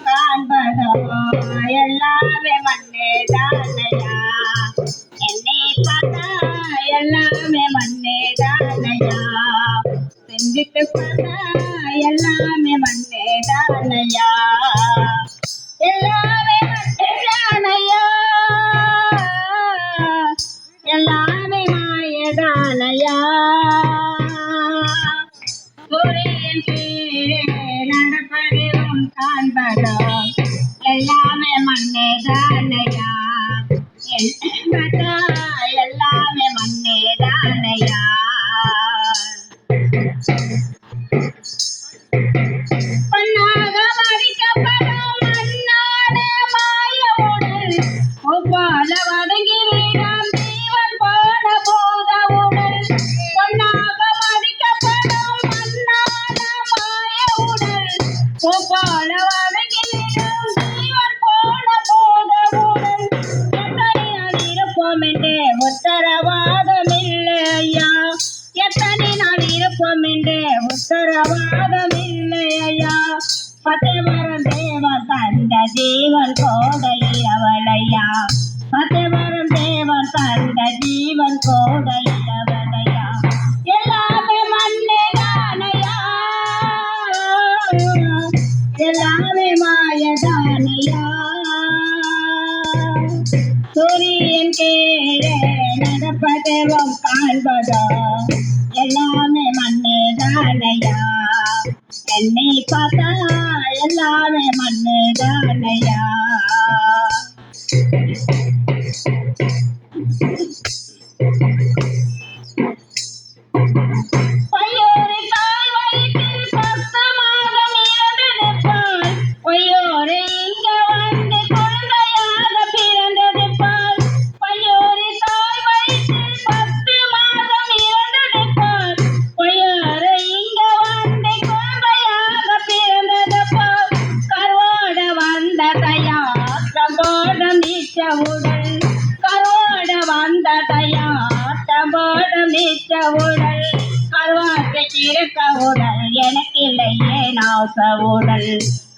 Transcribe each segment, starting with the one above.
காண்பதோ எல்லாமே மண்ணே தானையா. என்னை பார்த்தா எல்லாமே மண்ணே தானையா. சிந்தித்து பார்த்தா எல்லாமே மண்ணே தானையா. எல்லாமே மண்ணே தானையா. எல்லாமே மாயதானையா. சூரியன் கீழே நடப்பதும் காண்பதோ எல்லாமே மண்ணே தானையா. எல்லாமே மண்ணே தானையா. பொன்னாக மதிக்கப்படும் மண்ணான மாய உடல் ஒவ்வால வதங்கிறீராம் ஜீவன் போன போத உடல். பொன்னாக மதிக்கப்படும் மண்ணான மாய உடல் ஒவ்வால வதங்கிறீராம் ஜீவன் போன போத உடல். எத்தனை நாள் இருப்போம் என்றே உத்தரவாதம் இல்லை ஐயா. எத்தனை நாள் இருப்போம் என்றே உத்தரவாதம் இல்லை ஐயா. பத்தவரம் தேவன் தந்த ஜீவன் கோடையில் அவளையா. பத்தவரம் தேவன் தந்த ஜீவன் கோடையில் அவளையா. எல்லாமே மண்ணே தானையா. எல்லாமே மாயதானையா. சூரியன் கீழே நடப்பதும் காண்பதோ எல்லாமே மண்ணே தானையா. என்னை பார்த்தா எல்லாமே மண்ணே தானையா. பையோரை தாய் வயிற்றில் 10 மாதம் இறந்தெடுப்பாள். பொய்யோரை இங்க வந்து குழந்தையாக பிறந்தெடுப்பாள். பையோரை தாய் வயிற்றில் 10 மாதம் இறந்தெடுப்பாள். பொய்யோரை இங்க வந்து குழந்தையாக பிறந்தெடுப்பாள். கருவோட வந்த தயாத்தம்போடம் நீச்ச உடல். கருவோட வந்த தயாத்தம்போடம் நீச்ச உடல். கருவாட்டை கிழக்க உடல் எனக்கில்லையே நாச உடல்.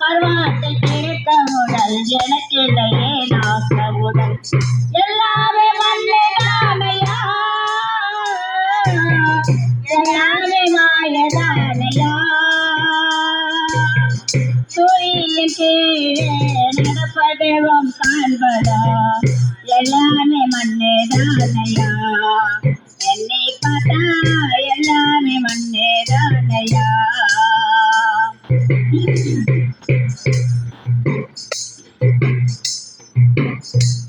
கருவாட்டை கிழக்க உடல் எனக்கில்லையே நாச உடல். எல்லாமே மண்ணே தானையா. எல்லாமே மாயதானையா. சூரியன் கீழே நடப்பதும் காண்பதோ எல்லாமே மண்ணே தானையா. என்னை பார்த்தா எல்லாமே மண்ணே தானையா.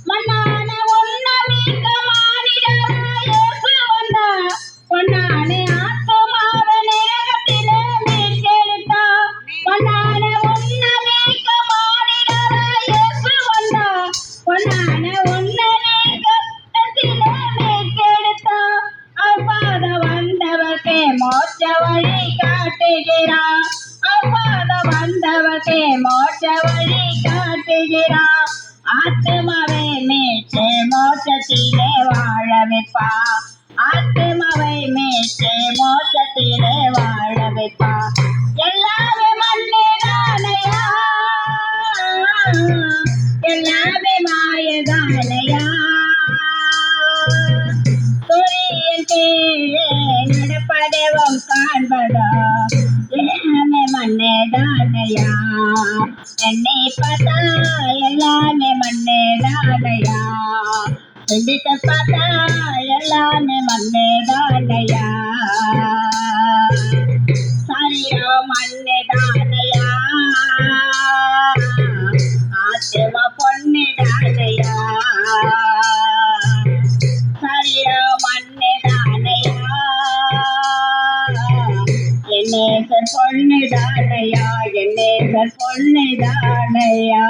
மண்ணான உன்னமிக்க மானிடராய் இயேசு வந்தார். பொன்னான ஆத்துமாவை நரகத்திலே மீட்டெடுத்தார். மண்ணான உன்னமிக்க மானிடராய் இயேசு வந்தார். பொன்னான உன்னமிக்கத்திலே மீட்டெடுத்தார். அப்பாத வந்தவர்க்கே மோட்ச வழி காட்டுகிறார். அப்பாத வந்தவர்க்கே மோட்ச வழி காட்டுகிறார். ஆத்மாவை மீட்டு மோட்சத்திலே வாழ வைப்பா. ஆத்மாவை மீட்டு மோட்சத்திலே வாழ வைப்பா. எல்லாமே மண்ணே தானையா. எல்லாமே மாயதானையா. சூரியன் கீழே நடப்பதும் காண்பதோ எல்லாமே மண்ணே தானையா. என்னை பார்த்தா எல்லாமே மண்ணே தானையா. சிந்தித்து பார்த்தா எல்லாமே மண்ணே தானையா. சரீரம் மண்ணே தானையா. ஆத்மா பொண்ணு தானையா. சரீரம் மண்ணே தானையா. என்னேசர் பொண்ணு தானையா. என்னேசர் பொண்ணு தானையா.